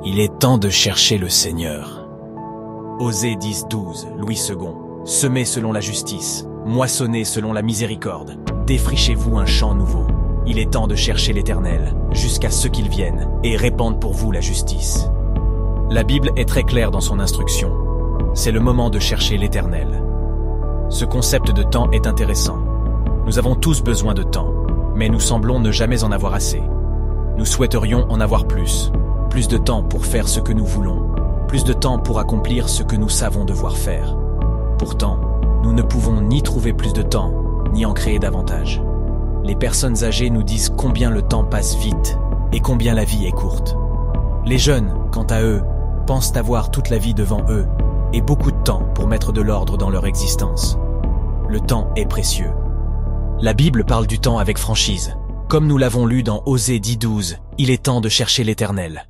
Il est temps de chercher le Seigneur. Osée 10-12, Louis II. Semez selon la justice, moissonnez selon la miséricorde. Défrichez-vous un champ nouveau. Il est temps de chercher l'Éternel, jusqu'à ce qu'il vienne, et répande pour vous la justice. La Bible est très claire dans son instruction. C'est le moment de chercher l'Éternel. Ce concept de temps est intéressant. Nous avons tous besoin de temps, mais nous semblons ne jamais en avoir assez. Nous souhaiterions en avoir plus. Plus de temps pour faire ce que nous voulons. Plus de temps pour accomplir ce que nous savons devoir faire. Pourtant, nous ne pouvons ni trouver plus de temps, ni en créer davantage. Les personnes âgées nous disent combien le temps passe vite et combien la vie est courte. Les jeunes, quant à eux, pensent avoir toute la vie devant eux et beaucoup de temps pour mettre de l'ordre dans leur existence. Le temps est précieux. La Bible parle du temps avec franchise. Comme nous l'avons lu dans Osée 10-12, il est temps de chercher l'Éternel.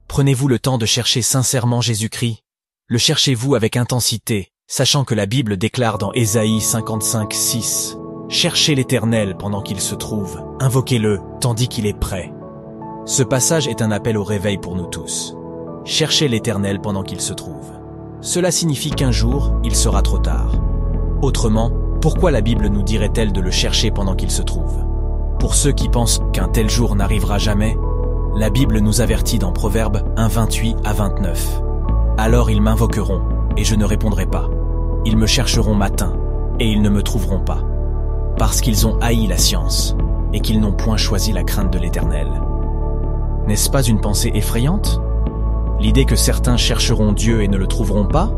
Prenez-vous le temps de chercher sincèrement Jésus-Christ? Le cherchez-vous avec intensité, sachant que la Bible déclare dans Ésaïe 55-6 « Cherchez l'Éternel pendant qu'il se trouve, invoquez-le tandis qu'il est prêt ». Ce passage est un appel au réveil pour nous tous. Cherchez l'Éternel pendant qu'il se trouve. Cela signifie qu'un jour, il sera trop tard. Autrement, pourquoi la Bible nous dirait-elle de le chercher pendant qu'il se trouve? Pour ceux qui pensent qu'un tel jour n'arrivera jamais, la Bible nous avertit dans Proverbes 1:28-29. « Alors ils m'invoqueront, et je ne répondrai pas. Ils me chercheront matin, et ils ne me trouveront pas. Parce qu'ils ont haï la science, et qu'ils n'ont point choisi la crainte de l'Éternel. » N'est-ce pas une pensée effrayante? L'idée que certains chercheront Dieu et ne le trouveront pas?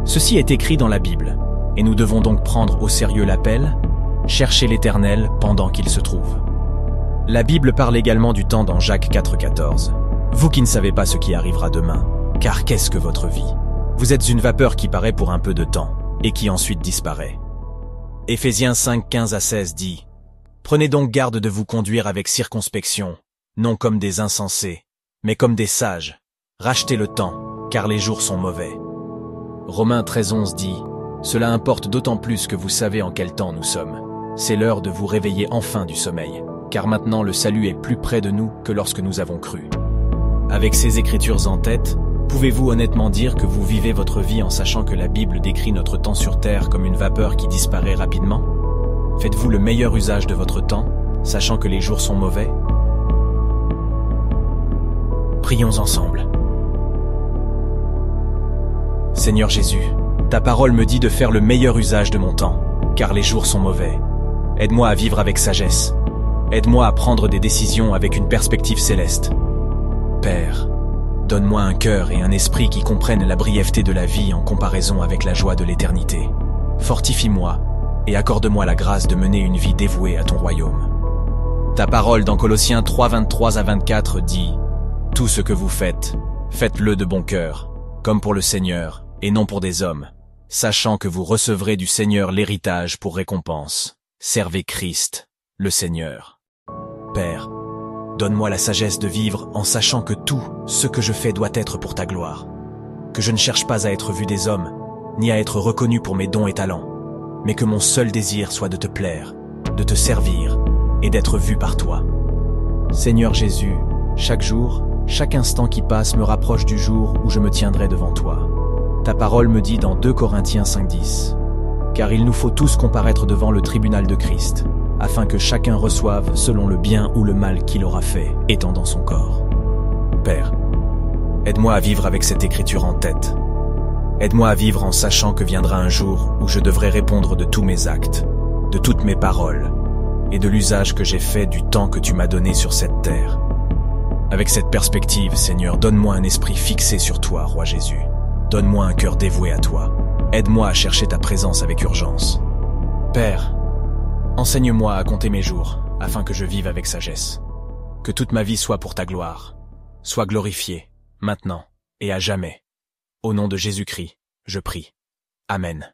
Ceci est écrit dans la Bible, et nous devons donc prendre au sérieux l'appel « Cherchez l'Éternel pendant qu'il se trouve ». La Bible parle également du temps dans Jacques 4,14. « Vous qui ne savez pas ce qui arrivera demain, car qu'est-ce que votre vie? Vous êtes une vapeur qui paraît pour un peu de temps, et qui ensuite disparaît. » Éphésiens 5:15-16 dit « Prenez donc garde de vous conduire avec circonspection, non comme des insensés, mais comme des sages. Rachetez le temps, car les jours sont mauvais. » Romains 13:11 dit « Cela importe d'autant plus que vous savez en quel temps nous sommes. C'est l'heure de vous réveiller enfin du sommeil, car maintenant le salut est plus près de nous que lorsque nous avons cru. » Avec ces écritures en tête, pouvez-vous honnêtement dire que vous vivez votre vie en sachant que la Bible décrit notre temps sur terre comme une vapeur qui disparaît rapidement? Faites-vous le meilleur usage de votre temps, sachant que les jours sont mauvais? Prions ensemble. Seigneur Jésus, ta parole me dit de faire le meilleur usage de mon temps, car les jours sont mauvais. Aide-moi à vivre avec sagesse. Aide-moi à prendre des décisions avec une perspective céleste. Père, donne-moi un cœur et un esprit qui comprennent la brièveté de la vie en comparaison avec la joie de l'éternité. Fortifie-moi et accorde-moi la grâce de mener une vie dévouée à ton royaume. Ta parole dans Colossiens 3:23-24 dit « Tout ce que vous faites, faites-le de bon cœur, comme pour le Seigneur et non pour des hommes, sachant que vous recevrez du Seigneur l'héritage pour récompense. Servez Christ, le Seigneur. » Père, donne-moi la sagesse de vivre en sachant que tout ce que je fais doit être pour ta gloire. Que je ne cherche pas à être vu des hommes, ni à être reconnu pour mes dons et talents, mais que mon seul désir soit de te plaire, de te servir et d'être vu par toi. Seigneur Jésus, chaque jour, chaque instant qui passe me rapproche du jour où je me tiendrai devant toi. Ta parole me dit dans 2 Corinthiens 5:10 « Car il nous faut tous comparaître devant le tribunal de Christ, afin que chacun reçoive selon le bien ou le mal qu'il aura fait, étant dans son corps. » Père, aide-moi à vivre avec cette écriture en tête. Aide-moi à vivre en sachant que viendra un jour où je devrai répondre de tous mes actes, de toutes mes paroles, et de l'usage que j'ai fait du temps que tu m'as donné sur cette terre. Avec cette perspective, Seigneur, donne-moi un esprit fixé sur toi, Roi Jésus. Donne-moi un cœur dévoué à toi. Aide-moi à chercher ta présence avec urgence. Père, enseigne-moi à compter mes jours, afin que je vive avec sagesse. Que toute ma vie soit pour ta gloire. Sois glorifiée, maintenant et à jamais. Au nom de Jésus-Christ, je prie. Amen.